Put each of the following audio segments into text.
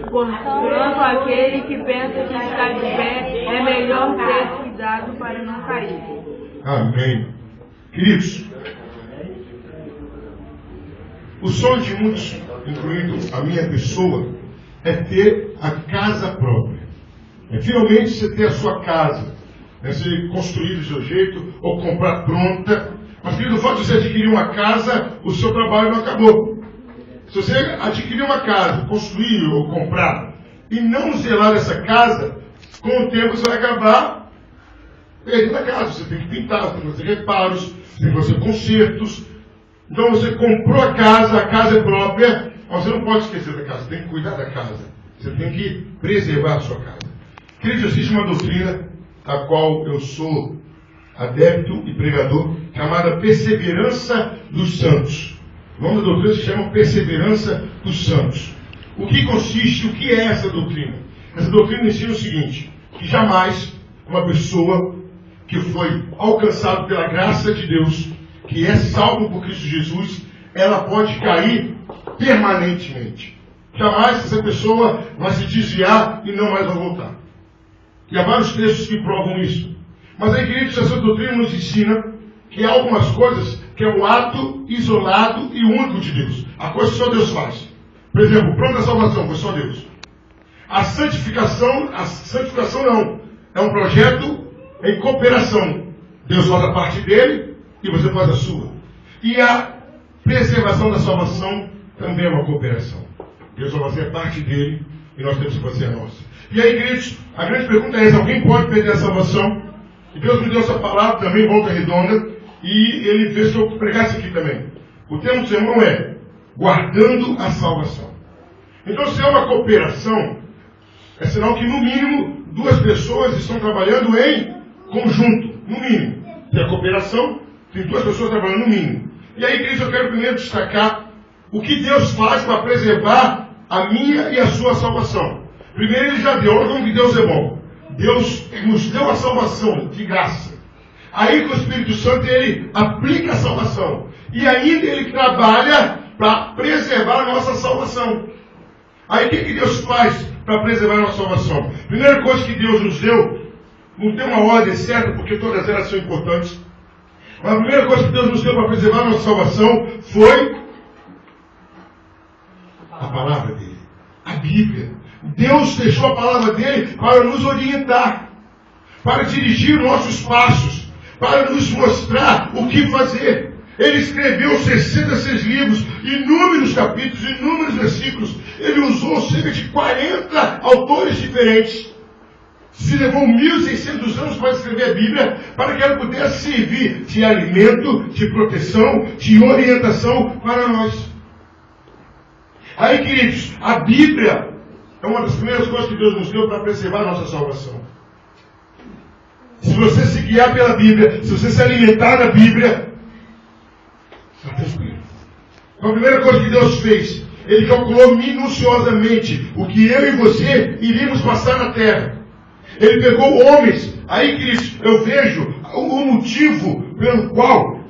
Portanto, aquele que pensa que está de pé, é melhor ter cuidado para não cair. Amém. Queridos, o sonho de muitos, incluindo a minha pessoa, é ter a casa própria. É finalmente você ter a sua casa. É você construir do seu jeito ou comprar pronta. Mas, querido, o fato de você adquirir uma casa, o seu trabalho não acabou. Se você adquirir uma casa, construir ou comprar, e não zelar essa casa, com o tempo você vai acabar perdendo a casa. Você tem que pintar, você tem que fazer reparos, você tem que fazer consertos. Então você comprou a casa é própria, mas você não pode esquecer da casa, você tem que cuidar da casa. Você tem que preservar a sua casa. Queridos, existe uma doutrina a qual eu sou adepto e pregador, chamada Perseverança dos Santos. O nome da doutrina se chama Perseverança dos Santos. O que consiste, o que é essa doutrina? Essa doutrina ensina o seguinte, que jamais uma pessoa que foi alcançada pela graça de Deus, que é salvo por Cristo Jesus, ela pode cair permanentemente. Jamais essa pessoa vai se desviar e não mais vai voltar. E há vários textos que provam isso. Mas aí, queridos, essa doutrina nos ensina que há algumas coisas que é o ato isolado e único de Deus. A coisa que só Deus faz. Por exemplo, o plano da salvação foi só Deus. A santificação não. É um projeto em cooperação. Deus faz a parte dele e você faz a sua. E a preservação da salvação também é uma cooperação. Deus vai fazer a parte dele e nós temos que fazer a nossa. E aí, queridos, a grande pergunta é essa: alguém pode perder a salvação? E Deus me deu essa palavra também, Volta Redonda, e Ele fez que eu pregasse aqui também. O tema do sermão é guardando a salvação. Então, se é uma cooperação, é sinal que, no mínimo, duas pessoas estão trabalhando em conjunto, no mínimo. Se é cooperação, tem duas pessoas trabalhando no mínimo. E aí, queridos, eu quero primeiro destacar o que Deus faz para preservar a minha e a sua salvação. Primeiro, Ele já deu. Olha como que Deus é bom. Deus nos deu a salvação de graça. Aí, com o Espírito Santo, Ele aplica a salvação. E ainda Ele trabalha para preservar a nossa salvação. Aí, o que Deus faz para preservar a nossa salvação? Primeira coisa que Deus nos deu, não tem uma ordem certa, porque todas elas são importantes. Mas a primeira coisa que Deus nos deu para preservar a nossa salvação foi a palavra dele, a Bíblia. Deus deixou a palavra dele para nos orientar, para dirigir nossos passos, para nos mostrar o que fazer. Ele escreveu 66 livros, inúmeros capítulos, inúmeros versículos. Ele usou cerca de 40 autores diferentes. Se levou 1.600 anos para escrever a Bíblia, para que ela pudesse servir de alimento, de proteção, de orientação para nós. Aí, queridos, a Bíblia é uma das primeiras coisas que Deus nos deu para preservar a nossa salvação. Se você se guiar pela Bíblia, se você se alimentar da Bíblia, está tranquilo. Então, a primeira coisa que Deus fez, Ele calculou minuciosamente o que eu e você iríamos passar na terra. Ele pegou homens. Aí, queridos, eu vejo o motivo pelo qual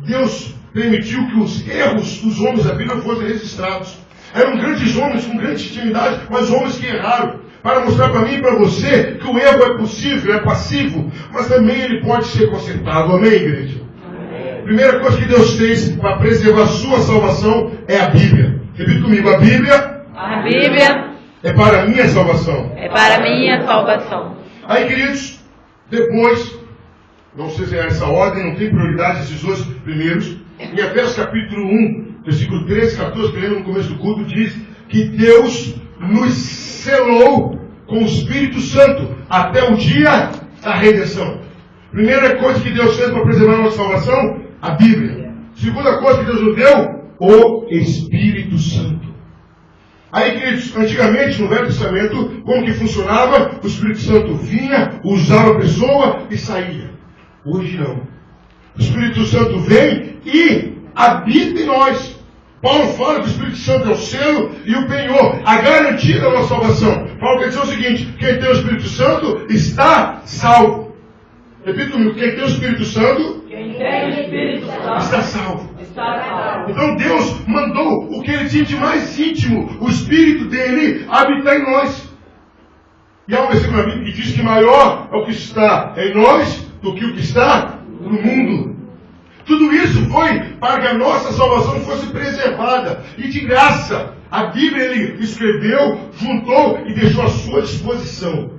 Deus permitiu que os erros dos homens da Bíblia fossem registrados. Eram grandes homens com grande intimidade, mas homens que erraram. Para mostrar para mim e para você que o erro é possível, é passivo, mas também ele pode ser consertado. Amém, igreja? Amém. Primeira coisa que Deus fez para preservar a sua salvação é a Bíblia. Repita comigo, a Bíblia. A Bíblia é para a minha salvação. É para a minha salvação. Aí, queridos, depois, não sei se é essa ordem, não tem prioridade esses dois primeiros. Em Efésios capítulo 1, versículo 13, 14, que lembra no começo do culto, diz que Deus nos selou com o Espírito Santo até o dia da redenção. Primeira coisa que Deus fez para preservar a nossa salvação, a Bíblia. Segunda coisa que Deus nos deu, o Espírito Santo. Aí, queridos, antigamente no Velho Testamento, como que funcionava? O Espírito Santo vinha, usava a pessoa e saía. Hoje não. O Espírito Santo vem e habita em nós. Paulo fala que o Espírito Santo é o selo e o penhor, a garantia da nossa salvação. Paulo quer dizer o seguinte: quem tem o Espírito Santo está salvo. Repita comigo, quem tem o Espírito Santo, Quem tem o Espírito Santo está salvo. Então Deus mandou o que Ele tinha de mais íntimo, o Espírito dele, habitar em nós. E há um versículo na Bíblia que diz que maior é o que está em nós do que o que está no mundo. Tudo isso foi para que a nossa salvação fosse preservada. E de graça, a Bíblia Ele escreveu, juntou e deixou à sua disposição.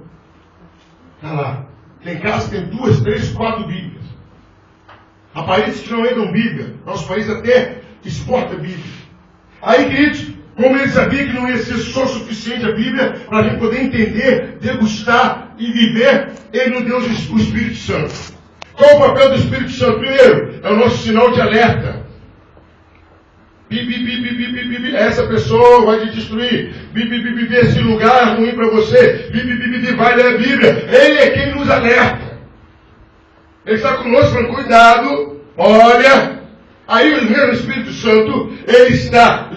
Está lá. Tem casa que tem 2, 3, 4 Bíblias. Há países que não leram Bíblia. Nosso país até exporta Bíblia. Aí, queridos, como ele sabia que não ia ser só suficiente a Bíblia para a gente poder entender, degustar e viver, ele nos deu o Espírito Santo. Qual o papel do Espírito Santo? Primeiro, é o nosso sinal de alerta. Essa pessoa vai te destruir. Esse lugar é ruim para você. Vai ler a Bíblia. Ele é quem nos alerta. Ele está conosco falando, cuidado, olha. Aí o mesmo Espírito Santo, ele está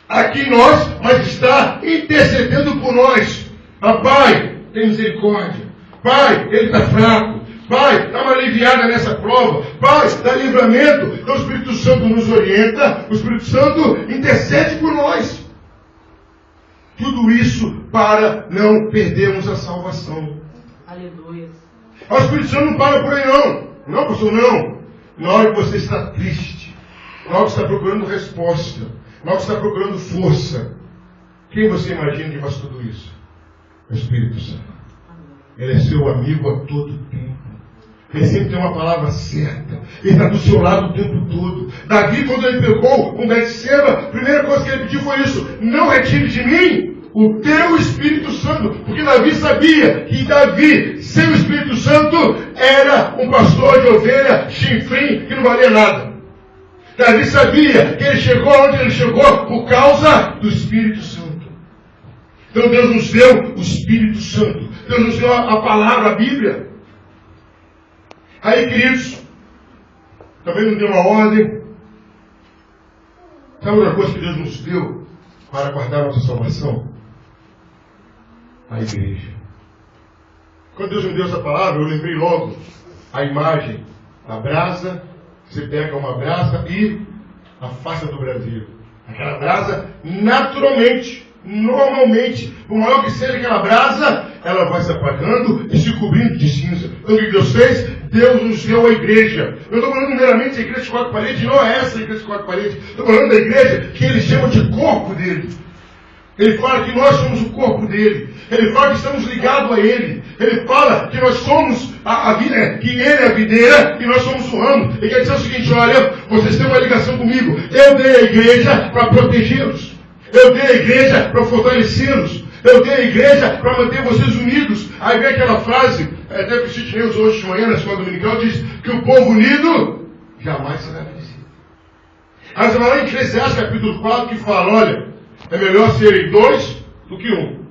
aqui em nós, mas está intercedendo por nós. Pai, tem misericórdia. Pai, ele está fraco. Pai, dá uma aliviada nessa prova. Pai, dá livramento. Então o Espírito Santo nos orienta. O Espírito Santo intercede por nós. Tudo isso para não perdermos a salvação. Aleluia. O Espírito Santo não para por aí não. Não, pastor, não. Na hora que você está triste, na hora que você está procurando resposta, na hora que você está procurando força, quem você imagina que faz tudo isso? O Espírito Santo. Ele é seu amigo a todo tempo. Ele sempre tem uma palavra certa. Ele está do seu lado o tempo todo. Davi, quando ele pegou com Betseba, a primeira coisa que ele pediu foi isso: não retire de mim o teu Espírito Santo. Porque Davi sabia que Davi, sem o Espírito Santo, era um pastor de ovelha, chinfrim, que não valia nada. Davi sabia que ele chegou onde ele chegou por causa do Espírito Santo. Então Deus nos deu o Espírito Santo. Deus nos deu a palavra, a Bíblia. Aí, queridos, também nos deu uma ordem. Sabe outra coisa que Deus nos deu para guardar a nossa salvação? A igreja. Quando Deus me deu essa palavra, eu lembrei logo a imagem da brasa. Você pega uma brasa e afasta do braseiro. Aquela brasa, naturalmente, normalmente, por maior que seja aquela brasa, ela vai se apagando e se cobrindo de cinza. Então o que Deus fez? Deus nos deu a igreja. Eu estou falando meramente da igreja de 4 paredes, não é essa igreja de 4 paredes. Estou falando da igreja que ele chama de corpo dele. Ele fala que nós somos o corpo dele. Ele fala que estamos ligados a ele. Ele fala que nós somos a vida, que ele é a videira e nós somos o ramo. Ele quer dizer o seguinte: olha, vocês têm uma ligação comigo. Eu dei a igreja para protegê-los. Eu dei a igreja para fortalecê-los. Eu dei a igreja para manter vocês unidos. Aí vem aquela frase, até que o Sidney usou hoje de manhã na escola dominical, diz que o povo unido jamais será vencido. Aí você vai lá em Eclesiastes capítulo 4 que fala, olha, é melhor serem 2 do que 1.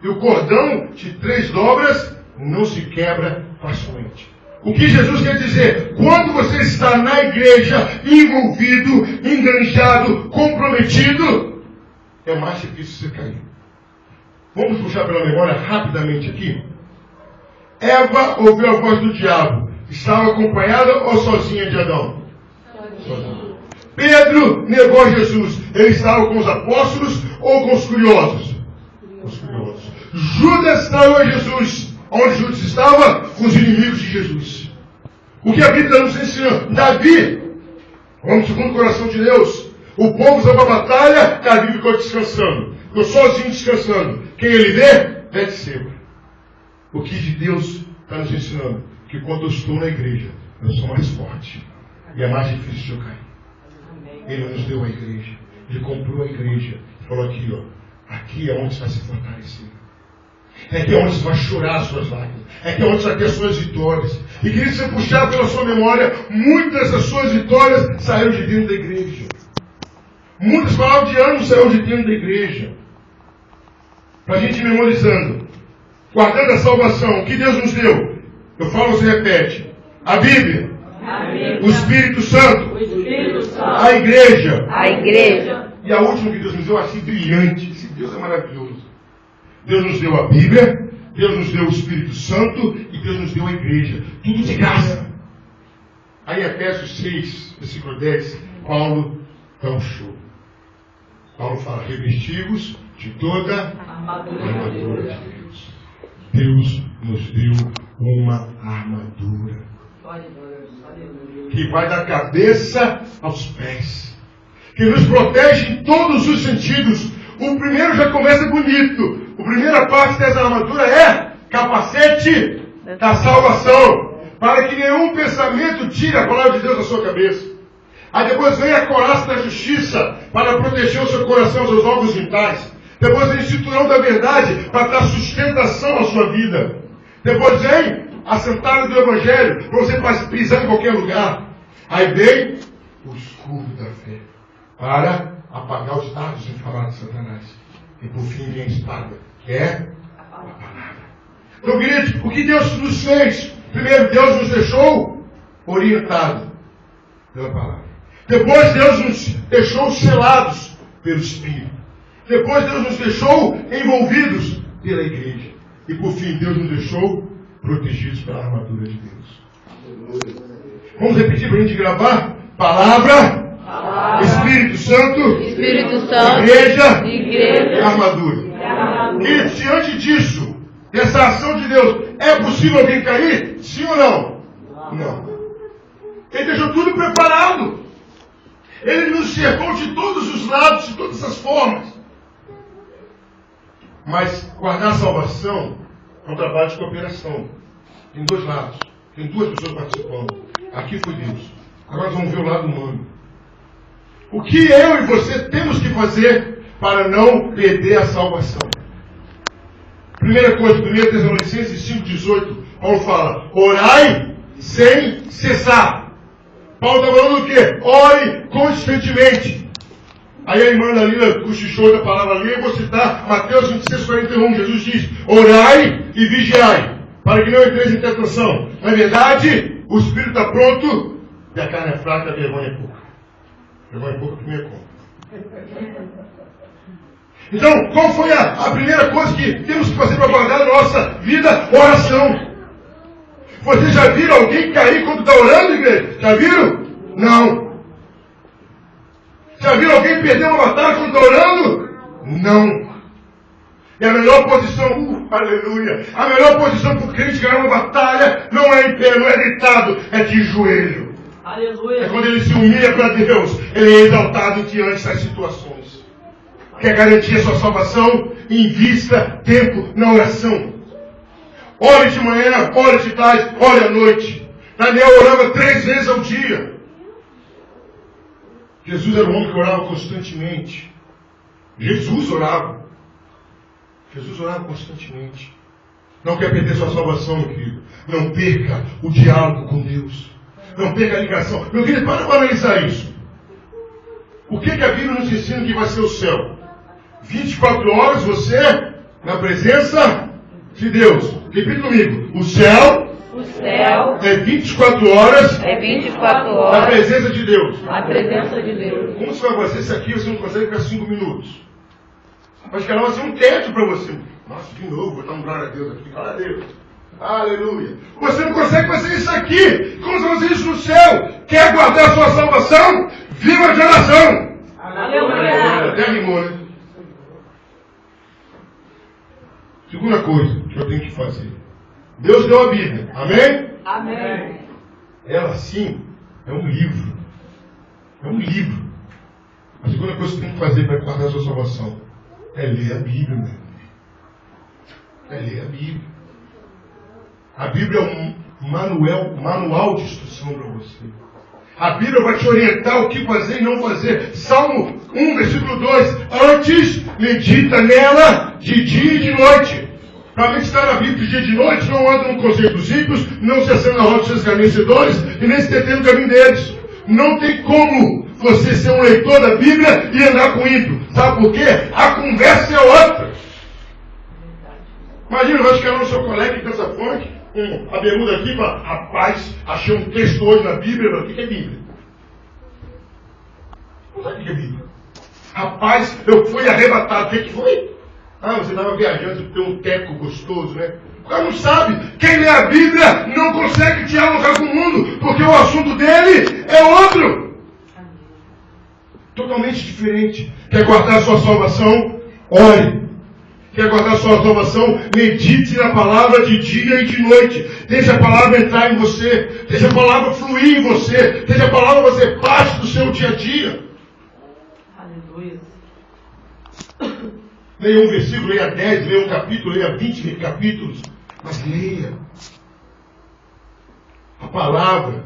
E o cordão de 3 dobras não se quebra facilmente. O que Jesus quer dizer? Quando você está na igreja, envolvido, enganjado, comprometido, é mais difícil você cair. Vamos puxar pela memória rapidamente aqui. Eva ouviu a voz do diabo. Estava acompanhada ou sozinha de Adão? Sozinha. Pedro negou Jesus. Ele estava com os apóstolos ou com os curiosos? Os curiosos. Judas traiu Jesus. Onde Judas estava? Com os inimigos de Jesus. O que a Bíblia está nos ensinando? Davi, vamos segundo o coração de Deus. O povo usava a batalha, Davi ficou descansando. Ficou sozinho descansando. Quem ele vê? Betseba. O que de Deus está nos ensinando? Que quando eu estou na igreja, eu sou mais forte. E é mais difícil de eu cair. Ele nos deu a igreja. Ele comprou a igreja. Falou aqui, ó. Aqui é onde você vai se fortalecer. É aqui onde você vai chorar as suas lágrimas. É aqui onde você vai ter as suas vitórias. E queria que você puxar pela sua memória, muitas das suas vitórias saíram de dentro da igreja. Muitas palavras de ânimo saíram de dentro da igreja. Para a gente ir memorizando. Guardando a salvação. O que Deus nos deu? Eu falo, você repete. A Bíblia. O Espírito Santo. A igreja. E a última que Deus nos deu, assim, brilhante. Esse Deus é maravilhoso. Deus nos deu a Bíblia, Deus nos deu o Espírito Santo e Deus nos deu a igreja. Tudo de graça. Aí em Efésios 6, versículo 10, Paulo dá um show. Paulo fala, revestivos de toda a armadura de Deus. Deus nos deu uma armadura que vai da cabeça aos pés, que nos protege em todos os sentidos. O primeiro já começa bonito. A primeira parte dessa armadura é capacete da salvação, para que nenhum pensamento tire a palavra de Deus da sua cabeça. Aí depois vem a couraça da justiça, para proteger o seu coração, os seus órgãos vitais. Depois vem o cinturão da verdade, para dar sustentação à sua vida. Depois vem a sandália do Evangelho, para você pisar em qualquer lugar. Aí vem o escudo da fé, para apagar os dardos inflamados de Satanás. E por fim vem a espada, que é a palavra. Então, queridos, o que Deus nos fez? Primeiro, Deus nos deixou orientado pela palavra. Depois, Deus nos deixou selados pelo Espírito. Depois, Deus nos deixou envolvidos pela igreja. E por fim, Deus nos deixou protegidos pela armadura de Deus. Vamos repetir para a gente gravar? Palavra, Espírito Santo, igreja e armadura. E diante disso, dessa ação de Deus, é possível alguém cair? Sim ou não? Não. Ele deixou tudo preparado. Ele nos cercou de todos os lados, de todas as formas. Mas guardar a salvação é um trabalho de cooperação. Tem dois lados. Tem duas pessoas participando. Aqui foi Deus. Agora vamos ver o lado humano. O que eu e você temos que fazer para não perder a salvação? Primeira coisa, 1 Tessalonicenses 5,18, Paulo fala, orai sem cessar. Paulo está falando o quê? Ore constantemente. Aí a irmã Dalila cochichou da palavra ali, eu vou citar Mateus 26,41, Jesus diz, orai e vigiai, para que não entreis em tentação. Na verdade, o espírito está pronto e a carne é fraca, a vergonha é pouca. Vergonha é pouca, a primeira conta. Então, qual foi a primeira coisa que temos que fazer para guardar a nossa vida? Oração. Vocês já viram alguém cair quando está orando, igreja? Já viram? Não. Já viram alguém perder uma batalha quando está orando? Não. E a melhor posição, aleluia, a melhor posição para o crente ganhar uma batalha não é em pé, não é deitado, é de joelho. Aleluia. É quando ele se humilha para Deus, ele é exaltado diante das situações. Quer garantir a sua salvação? Invista tempo na oração. Ore de manhã, ore de tarde, ore à noite. Daniel orava 3 vezes ao dia. Jesus era um homem que orava constantemente. Jesus orava constantemente. Não quer perder sua salvação, meu querido. Não perca o diálogo com Deus. Não perca a ligação. Meu querido, para analisar isso. O que a Bíblia nos ensina que vai ser o céu? 24 horas você na presença de Deus. Repita comigo. O céu é 24 horas na presença de Deus. Como você vai fazer isso aqui? Você não consegue ficar 5 minutos. Mas que ela vai ser um teto para você. Nossa, de novo, vou dar um glória a Deus aqui. Glória a Deus. Aleluia. Você não consegue fazer isso aqui. Como você vai fazer isso no céu? Quer guardar a sua salvação? Viva de oração. Aleluia. Até rimou, né? Segunda coisa que eu tenho que fazer. Deus deu a Bíblia. Amém? Amém. Ela sim é um livro. É um livro. A segunda coisa que você tem que fazer para guardar a sua salvação é ler a Bíblia, meu irmão. É ler a Bíblia. A Bíblia é um manual de instrução para você. A Bíblia vai te orientar o que fazer e não fazer. Salmo 1, versículo 2. Antes, medita nela de dia e de noite. Para meditar na Bíblia de dia e de noite, não anda no conselho dos ímpios, não se assenta na roda dos seus escarnecedores e nem se detém no caminho deles. Não tem como você ser um leitor da Bíblia e andar com ímpio. Sabe por quê? A conversa é outra. Imagina, vai chegar no seu colega que dança funk, com a bermuda aqui, e fala, rapaz, achei um texto hoje na Bíblia. O que é Bíblia? Não sabe o que é Bíblia. Rapaz, eu fui arrebatado. O que foi? Ah, você estava viajando, tem um teco gostoso, né? O cara não sabe. Quem lê a Bíblia não consegue dialogar com o mundo, porque o assunto dele é outro. Totalmente diferente. Quer guardar a sua salvação? Ore. Quer guardar a sua salvação? Medite na palavra de dia e de noite. Deixe a palavra entrar em você. Deixe a palavra fluir em você. Deixe a palavra fazer parte do seu dia a dia. Aleluia. Leia um versículo, leia 10, leia um capítulo, leia 20 capítulos. Mas leia. A palavra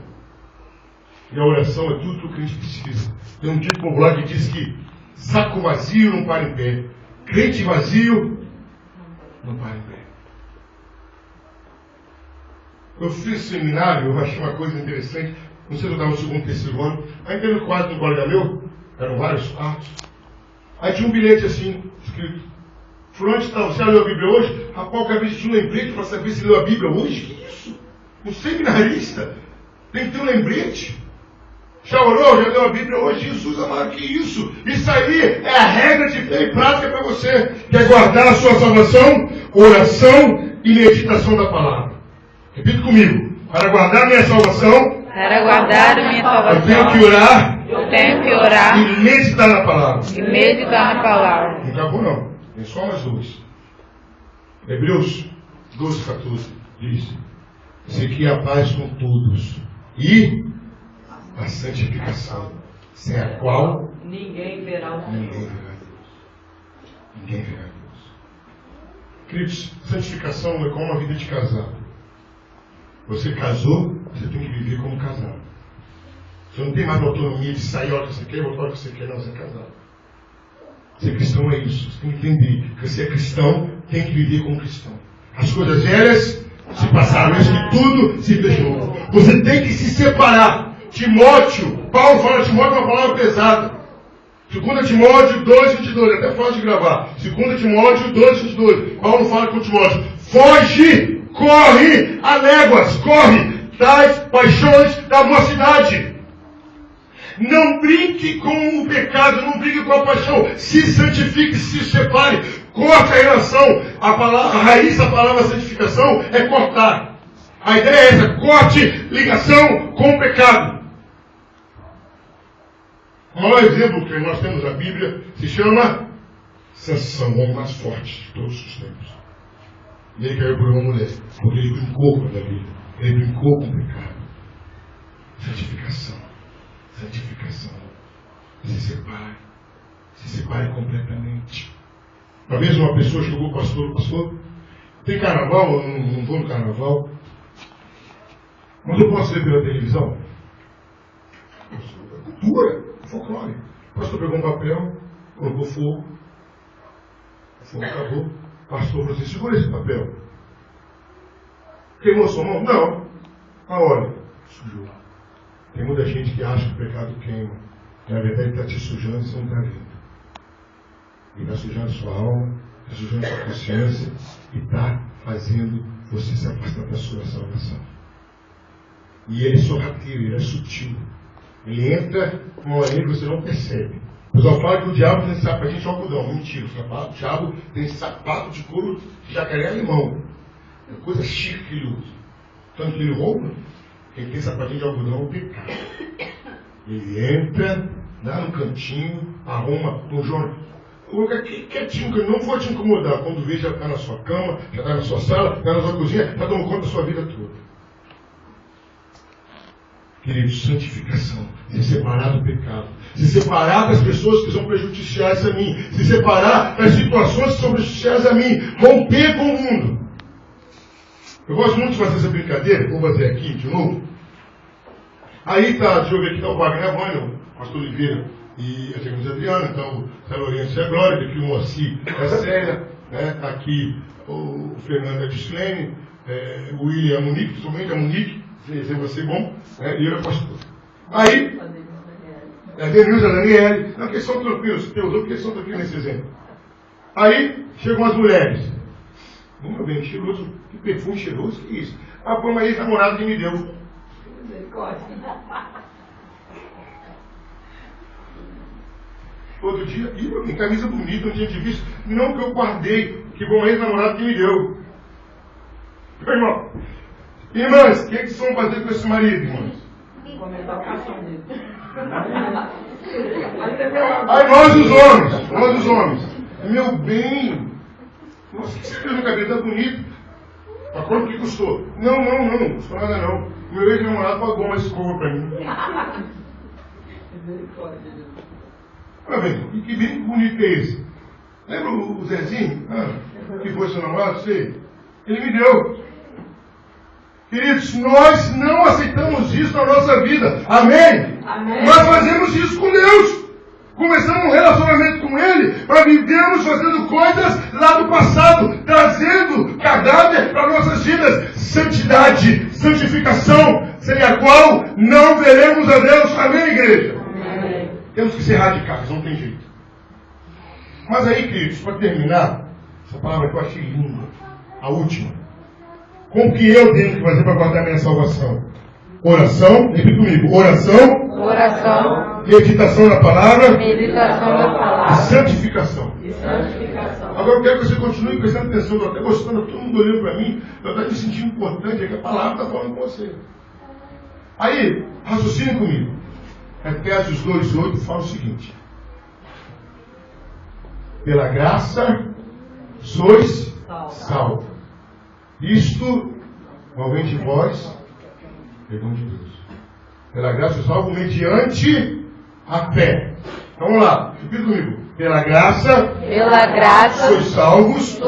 e a oração é tudo que o crente precisa. Tem um dito popular que diz que saco vazio não para em pé. Crente vazio não para em pé. Eu fiz seminário, eu achei uma coisa interessante. Não sei se eu estava no segundo, terceiro ano. Aí teve no quarto do colega meu, eram vários quartos. Aí tinha um bilhete assim, escrito: fulano de tal, você leu a Bíblia hoje? Rapaz, eu quero ver se tinha um lembrete para saber se leu a Bíblia hoje. Que isso? Um seminarista tem que ter um lembrete. Já orou? Já leu a Bíblia hoje? Jesus amado, que isso? Isso aí é a regra de fé e prática para você. Quer guardar a sua salvação? Oração e meditação da palavra. Repita comigo. Para guardar minha salvação, Para guardar a minha eu salvação, tenho que orar eu tenho que orar e meditar na palavra. e meditar na palavra. Não acabou não. Tem só mais duas. Hebreus 12:14 diz: segui a paz com todos e a santificação, sem a qual Ninguém verá o ninguém Senhor. verá Deus. Ninguém verá Deus. Queridos, santificação é como uma vida de casado. Você casou, você tem que viver como casado. Você não tem mais autonomia de sair a hora que você quer e voltar a hora que você quer. Não, você é casado. Ser cristão é isso. Você tem que entender que você é cristão, tem que viver como cristão. As coisas velhas se passaram, isso que tudo se fechou. Você tem que se separar. Timóteo, Paulo fala Timóteo uma palavra pesada. 2 Timóteo 2:22, até fácil de gravar. 2 Timóteo 2:22, Paulo fala com Timóteo: foge, corre a léguas, corre das paixões da mocidade. Não brinque com o pecado, não brinque com a paixão. Se santifique, se separe, corte a relação. A raiz da palavra santificação é cortar. A ideia é essa: corte ligação com o pecado. O maior exemplo que nós temos na Bíblia se chama Sansão, o homem mais forte de todos os tempos. E ele caiu por uma mulher, porque ele brincou com a vida, ele brincou com o pecado. Santificação. Santificação. Se separe completamente. Uma vez uma pessoa chegou ao pastor, tem carnaval, eu não vou no carnaval, mas eu posso ver pela televisão? Cultura, folclore. O pastor pegou um papel, colocou fogo, o fogo acabou, o pastor falou assim: segura esse papel. Queimou sua mão? Não. A hora, sujou. Tem muita gente que acha que o pecado queima. Na verdade, está te sujando e você não está vendo. Ele está sujando sua alma, está sujando sua consciência e está fazendo você se afastar da sua salvação. E ele é sorrateiro, ele é sutil. Ele entra com uma maneira que você não percebe. O pessoal fala que o diabo tem sapatinho de algodão. Mentira, o diabo tem sapato de couro de jacaré alemão. É coisa chique que ele usa. Tanto que ele rouba, quem tem sapatinho de algodão é o pecado. Ele entra, dá no cantinho, arruma um jornal. Coloca aqui quietinho, que eu não vou te incomodar. Quando vê, já está na sua cama, já está na sua sala, está na sua cozinha, já tomou conta da sua vida toda. Queridos, santificação, se separar do pecado, se separar das pessoas que são prejudiciais a mim, se separar das situações que são prejudiciais a mim, romper com o mundo. Eu gosto muito de fazer essa brincadeira, vou fazer aqui de novo. Aí tá, deixa eu ver aqui, está o Wagner Vânia, o pastor Oliveira e a James Adriana, então o Zé Lourenço e a Glória, aqui o Moacir e a Célia, né? Aqui o Fernando Adislene, o William e a Monique, principalmente a Monique, se você bom, e eu é pastor. Aí, a Denilza, a Daniele, não, que eles são tranquilos, teus outros, que eles são tranquilos nesse exemplo. Aí, chegam as mulheres. Uma bem cheiroso, que perfume cheiroso, que isso? Ah, foi uma ex-namorada que me deu. Todo dia, em camisa bonita, não tinha de visto. Não que eu guardei, que foi uma ex-namorada que me deu. Meu irmão. Irmãs, o que vocês vão fazer com esse marido, irmãs? Aí nós os homens. Meu bem, nossa, o que você fez no cabelo? Tá bonito. Mas quanto que custou? Não custou nada não. Meu ex-namorado pagou uma escova pra mim. Olha bem, que bem bonito é esse? Lembra o Zezinho? Que foi seu namorado? Sei. Ele me deu. Queridos, nós não aceitamos isso na nossa vida. Amém? Amém. Nós fazemos isso com Deus. Começamos um relacionamento com Ele para vivermos fazendo coisas lá do passado, trazendo cadáver para nossas vidas. Santidade, santificação, sem a qual não veremos a Deus. Amém, igreja? Amém. Temos que ser radicais, não tem jeito. Mas aí, queridos, para terminar, essa palavra que eu achei linda, a última. Como que eu tenho que fazer para guardar minha salvação? Oração, repita comigo, oração, meditação na palavra, e santificação. Agora eu quero que você continue prestando atenção, eu estou até gostando, todo mundo olhando para mim, eu estou me sentindo importante, é que a palavra está falando com você. Aí, raciocine comigo. Efésios 2:8 fala o seguinte: pela graça sois salvos. Isto não vem de vós, perdão de Deus. Pela graça sois salvos mediante a fé. Então vamos lá, repita comigo. Pela graça sois salvos,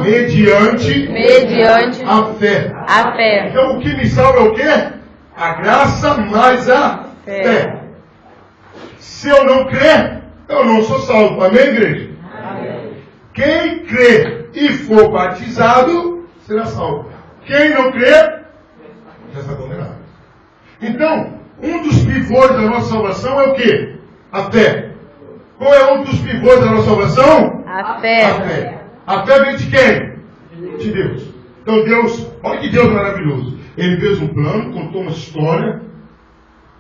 mediante a fé. Então o que me salva é o quê? A graça mais a fé. Se eu não crer, eu não sou salvo. Amém, igreja? Amém. Quem crê e for batizado será salvo. Quem não crê já está condenado. Então, um dos pivôs da nossa salvação é o quê? A fé. Qual é um dos pivôs da nossa salvação? A fé. A fé. A fé vem de quem? De Deus. Então Deus, olha que Deus maravilhoso. Ele fez um plano, contou uma história.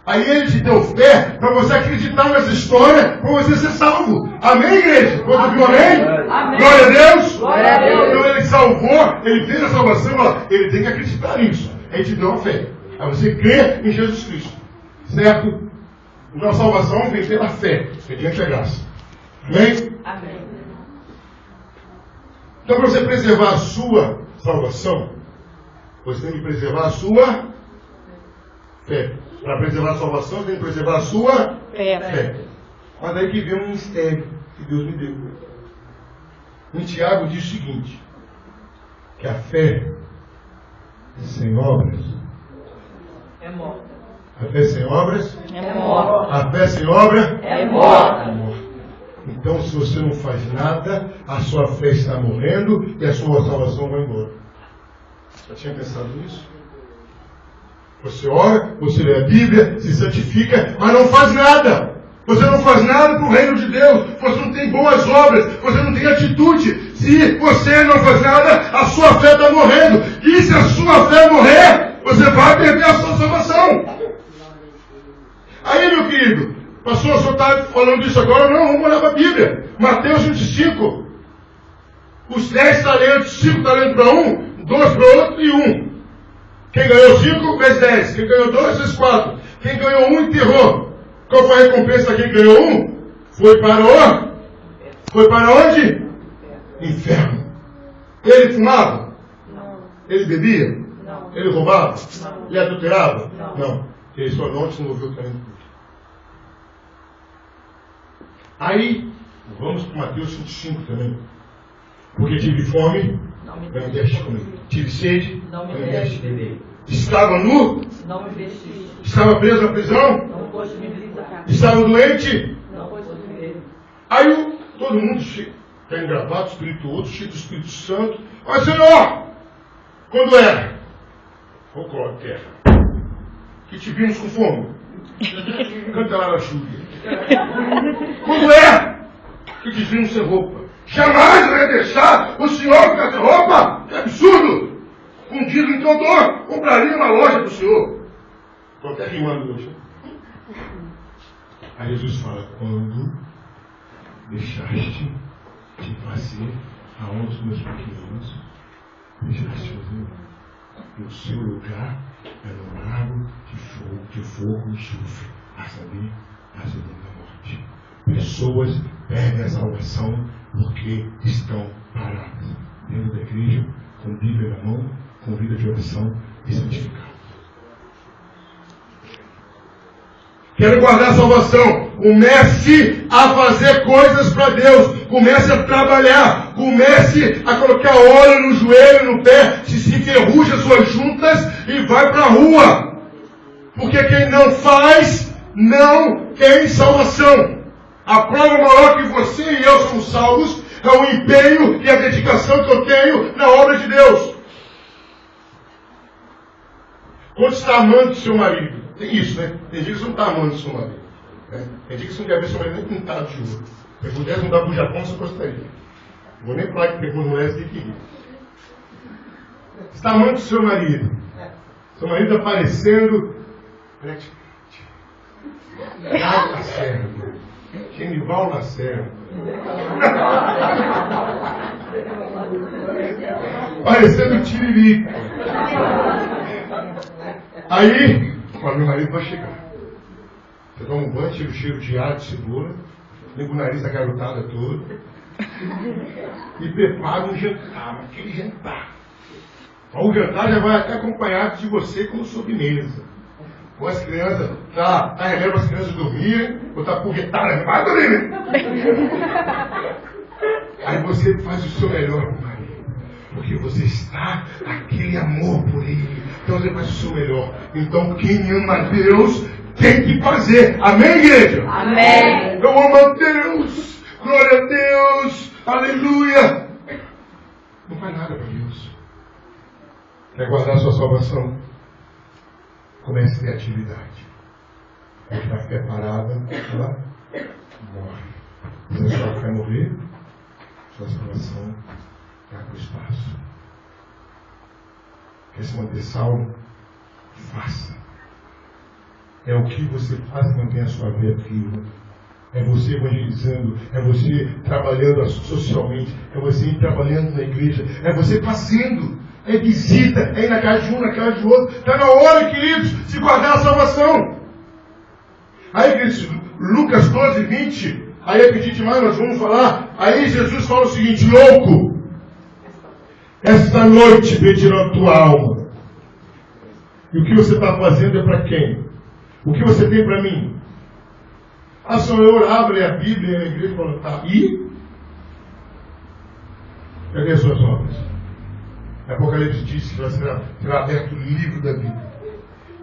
Aí Ele te deu fé para você acreditar nessa história, para você ser salvo. Amém, igreja? Quando viu amém? Amém. Glória a Deus. Glória a Deus. Então Ele salvou, Ele fez a salvação, ó, Ele tem que acreditar nisso. Ele te deu a fé. Aí você crê em Jesus Cristo. Certo? Nossa salvação vem pela fé, mediante a graça. Amém? Amém. Então, para você preservar a sua salvação, você tem que preservar a sua fé. Para preservar a salvação, você tem que preservar a sua fé. Mas aí que vem um mistério que Deus me deu. Em Tiago diz o seguinte: que a fé sem obras É morta. A fé sem obras É morta. A fé sem obra É morta. Então, se você não faz nada, a sua fé está morrendo e a sua salvação vai embora. Já tinha pensado nisso? Você ora, você lê a Bíblia, se santifica, mas não faz nada. Você não faz nada para o reino de Deus. Você não tem boas obras. Você não tem atitude. Se você não faz nada, a sua fé está morrendo. E se a sua fé morrer, você vai perder a sua salvação. Aí, meu querido, pastor, o senhor está falando disso agora? Não, vamos olhar para a Bíblia. Mateus 25. Os 10 talentos, 5 talentos para um, 2 para outro e 1. Quem ganhou 5, fez 10. Quem ganhou 2, fez 4. Quem ganhou 1, enterrou. Qual foi a recompensa daquele que ganhou 1? Foi para onde? Inferno. Ele fumava? Não. Ele bebia? Não. Ele roubava? Não. Ele adulterava? Não. Ele só não desenvolveu o talento. Aí, vamos para Mateus 25 também. Porque tive fome, Não me não me deste comer. Tive sede, Não me deste beber. Estava nu, Não me vestiste. estava preso na prisão, Não foste me visitar. estava doente. Não foste me ver. Aí todo mundo está engravado, espirituoso, cheio do Espírito Santo. Mas Senhor, quando era? Folclore, terra. Que te vimos com fome. Canta lá na chuva. Quando é? Que te vimos sem roupa. Jamais vai deixar o Senhor ficar sem roupa. Que absurdo. Com dinheiro em todo, compraria uma loja do Senhor. Estou até rimando hoje. Aí Jesus fala: quando deixaste de fazer a um dos meus pequeninos, Deixa de chover. E o seu lugar é no lago de fogo e enxofre, a saber, a segunda morte. Pessoas perdem a salvação porque estão paradas dentro da igreja, com Bíblia na mão, com vida de oração e santificado. Quero guardar a salvação. Comece a fazer coisas para Deus. Comece a trabalhar. Comece a colocar óleo no joelho, no pé. Se enferruja suas juntas e vai para a rua. Porque quem não faz, não tem salvação. A prova maior que você e eu somos salvos é o empenho e a dedicação que eu tenho na obra de Deus. Quando está amando seu marido, tem isso, né? Tem dia que você não está amando seu marido. Né? Tem dia que você não quer ver seu marido nem pintado de ouro. Se eu pudesse mudar para o Japão, você gostaria. Não vou nem falar que tem algumas mulheres que rir. Você está amando seu marido. Seu marido está parecendo Gago Lacerda. Genival Lacerda. Parecendo Tiririca. Aí, meu marido vai chegar. Você toma um banho, tira o cheiro de ar, de cebola, limpa o nariz da garotada toda e prepara um jantar, aquele jantar. O jantar já vai até acompanhado de você como sobremesa. Com as crianças, tá remendo para as crianças dormirem, ou tá porretada, vai dormir, né? Aí você faz o seu melhor com o marido, porque você está aquele amor por ele. Então você faz o seu melhor. Então quem ama a Deus tem que fazer. Amém, igreja? Amém. Eu amo a Deus. Glória a Deus. Aleluia. Não faz nada para Deus. Quer guardar a sua salvação? Comece a ter atividade. Quando está preparada, ela morre. Você só quer morrer, sua salvação vai para o espaço. Quer se manter salvo? Faça. É o que você faz que mantém a sua vida viva. É você evangelizando, é você trabalhando socialmente, é você ir trabalhando na igreja, é você fazendo. É visita, é ir na casa de um, na casa de outro. Está na hora, queridos, de guardar a salvação. Aí, queridos, Lucas 12, 20. Aí, repetir demais, nós vamos falar. Aí, Jesus fala o seguinte: louco, esta noite pedirão a tua alma. E o que você está fazendo é para quem? O que você tem para mim? Ah, Senhor, eu orava, ler a Bíblia na igreja e falava, tá, e? Cadê as suas obras? Apocalipse diz que será aberto o livro da vida.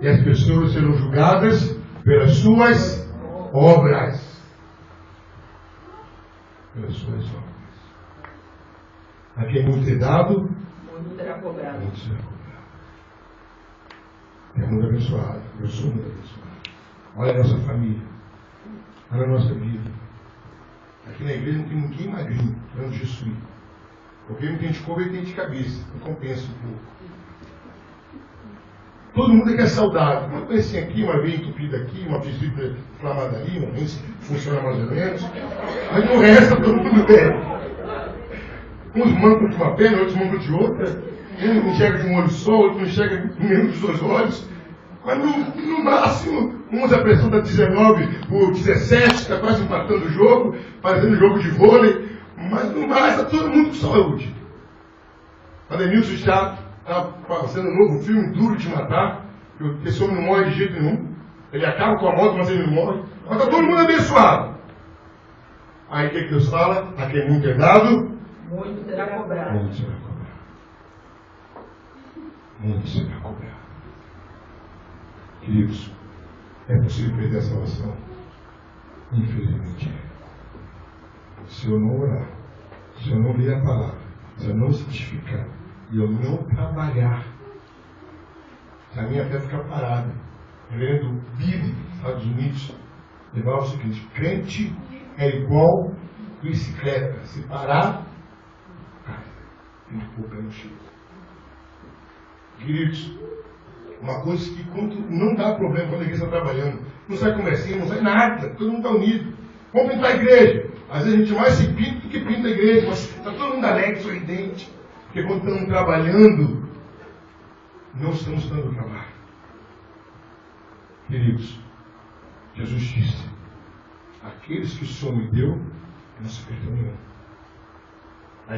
E as pessoas serão julgadas pelas suas obras. Pelas suas obras. A quem muito é dado, Muito será cobrado. muito será cobrado. É muito abençoado. Eu sou muito abençoado. Olha a nossa família. Olha a nossa vida. Aqui na igreja não tem ninguém magrinho, falando de Jesus. Porque não tem de couve e tem de cabeça. Não compensa um pouco. Todo mundo aqui é saudável. Uma coisinha aqui, uma veia entupida aqui, uma vesícula inflamada ali, um rins funciona mais ou menos. Mas no resto, todo mundo bem. Uns mancam de uma perna, outros mancam de outra. Um não enxerga de um olho só, outro não enxerga menos dos dois olhos. Mas no máximo, uns a pressão está 19 por 17, está quase empatando o jogo, fazendo jogo de vôlei. Mas no mais, está todo mundo com saúde. O Ademilson está fazendo um novo filme, Duro de Matar, que o pessoal não morre de jeito nenhum. Ele acaba com a moto, mas ele não morre. Mas está todo mundo abençoado. Aí o que Deus fala? A quem muito é dado, Muito será cobrado. muito será cobrado. Muito será cobrado. Queridos, é possível perder a salvação? Infelizmente é. Se eu não orar, se eu não ler a palavra, se eu não santificar e eu não trabalhar, se a minha fé ficar parada, reverendo Billy, Estados Unidos, levava o seguinte: crente é igual bicicleta, se parar, cai, tem que pôr o pé no chão. Queridos, uma coisa que quando não dá problema quando a igreja está trabalhando, não sai conversinha, não sai nada, todo mundo está unido. Vamos pintar a igreja. Às vezes a gente mais se pinta do que pinta a igreja, mas está todo mundo alegre, sorridente. Porque quando estamos trabalhando, não estamos dando trabalho. Queridos, Jesus disse: aqueles que o Senhor me deu, não se perdeu nenhum.